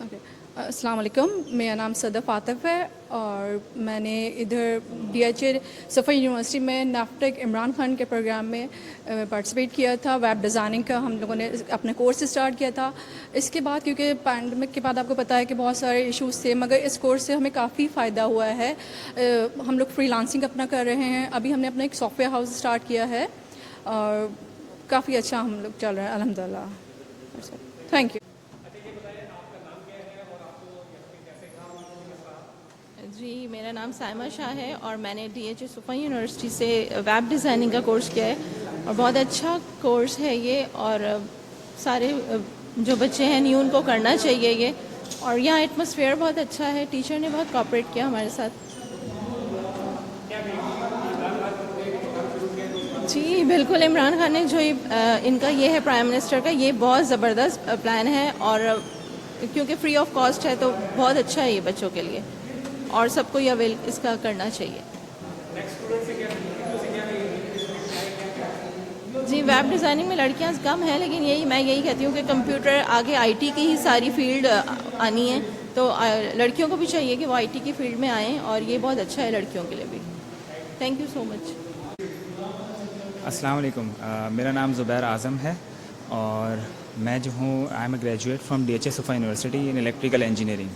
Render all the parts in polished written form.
Okay, السلام علیکم، میرا نام صدف عاطف ہے اور میں نے ادھر D H A Suffa university میں نافٹیک عمران خان کے پروگرام میں پارٹیسپیٹ کیا تھا. ویب ڈیزائننگ کا ہم لوگوں نے اپنے کورس اسٹارٹ کیا تھا. اس کے بعد کیونکہ پینڈمک کے بعد آپ کو پتہ ہے کہ بہت سارے ایشوز تھے، مگر اس کورس سے ہمیں کافی فائدہ ہوا ہے. ہم لوگ فری لانسنگ اپنا کر رہے ہیں. ابھی ہم نے اپنا ایک سافٹ ویئر ہاؤس اسٹارٹ کیا ہے اور کافی اچھا ہم لوگ چل رہے ہیں الحمد للہ. Thank you. جی، میرا نام سائمہ شاہ ہے اور میں نے D H A Suffa university سے ویب ڈیزائننگ کا کورس کیا ہے اور بہت اچھا کورس ہے یہ. اور سارے جو بچے ہیں نیو ان کو کرنا چاہیے یہ. اور یہاں ایٹماسفیئر بہت اچھا ہے. ٹیچر نے بہت کوآپریٹ کیا ہمارے ساتھ. جی بالکل، عمران خان نے جو ان کا یہ ہے پرائم منسٹر کا، یہ بہت زبردست پلان ہے اور کیونکہ فری آف کاسٹ ہے تو بہت اچھا ہے یہ بچوں کے لیے اور سب کو یہ اویل اس کا کرنا چاہیے. جی، ویب ڈیزائننگ میں لڑکیاں کم ہیں، لیکن میں یہی کہتی ہوں کہ کمپیوٹر آگے آئی ٹی کی ہی ساری فیلڈ آنی ہے، تو لڑکیوں کو بھی چاہیے کہ وہ آئی ٹی کی فیلڈ میں آئیں اور یہ بہت اچھا ہے لڑکیوں کے لیے بھی. تھینک یو سو مچ. السلام علیکم، میرا نام زبیر اعظم ہے اور میں جو ہوں I am a graduate from D H A Suffa university in electrical engineering.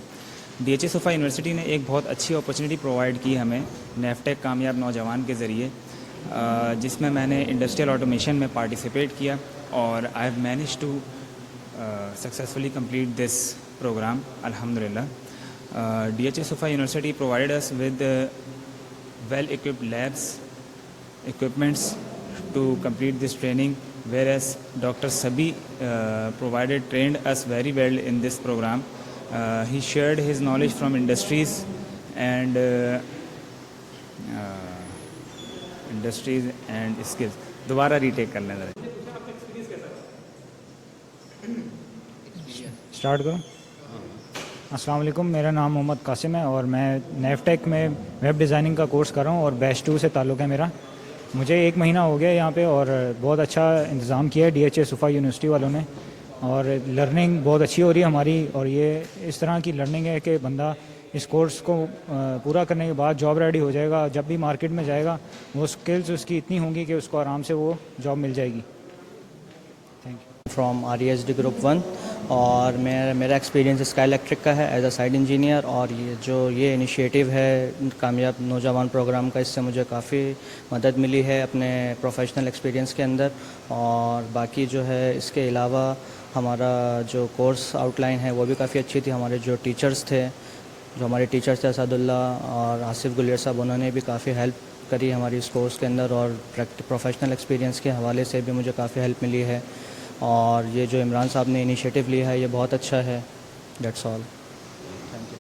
D H A Suffa university نے ایک بہت اچھی اپرچونیٹی پرووائڈ کی ہمیں نیفٹیک کامیاب نوجوان کے ذریعے، جس میں میں نے انڈسٹریل آٹومیشن میں پارٹیسپیٹ کیا اور I have manage to successfully complete this program الحمد للہ. D H A Suffa university provide us with well equipped labs, equipments to complete this training, whereas Dr. Sabi trained us very well in this program. He shared his knowledge from industries and skills. دوبارہ retake کر لیں ذرا. Start کرو. السلام علیکم، میرا نام محمد قاسم ہے اور میں نیفٹیک میں ویب ڈیزائننگ کا کورس کر رہا ہوں اور بیچ 2 سے تعلق ہے میرا. مجھے 1 مہینہ ہو گیا یہاں پہ اور بہت اچھا انتظام کیا ہے D H A Suffa university والوں نے اور لرننگ بہت اچھی ہو رہی ہے ہماری. اور یہ اس طرح کی لرننگ ہے کہ بندہ اس کورس کو پورا کرنے کے بعد جاب ریڈی ہو جائے گا. جب بھی مارکیٹ میں جائے گا وہ اسکلز اس کی اتنی ہوں گی کہ اس کو آرام سے وہ جاب مل جائے گی. Thank you. From R E S D group 1 اور میرا ایکسپیرینس اسکائی الیکٹرک کا ہے ایز اے سائٹ انجینئر. اور یہ انیشیٹو ہے کامیاب نوجوان پروگرام کا، اس سے مجھے کافی مدد ملی ہے اپنے پروفیشنل ایکسپیرینس کے اندر. اور باقی جو ہے اس کے علاوہ ہمارا جو کورس آؤٹ لائن ہے وہ بھی کافی اچھی تھی. ہمارے جو ٹیچرز تھے اسد اللہ اور آصف گلیر صاحب، انہوں نے بھی کافی ہیلپ کری ہماری اس کورس کے اندر اور پروفیشنل ایکسپیرینس کے حوالے سے بھی مجھے کافی ہیلپ ملی ہے. اور یہ جو عمران صاحب نے انیشیٹو لیا ہے یہ بہت اچھا ہے. That's all.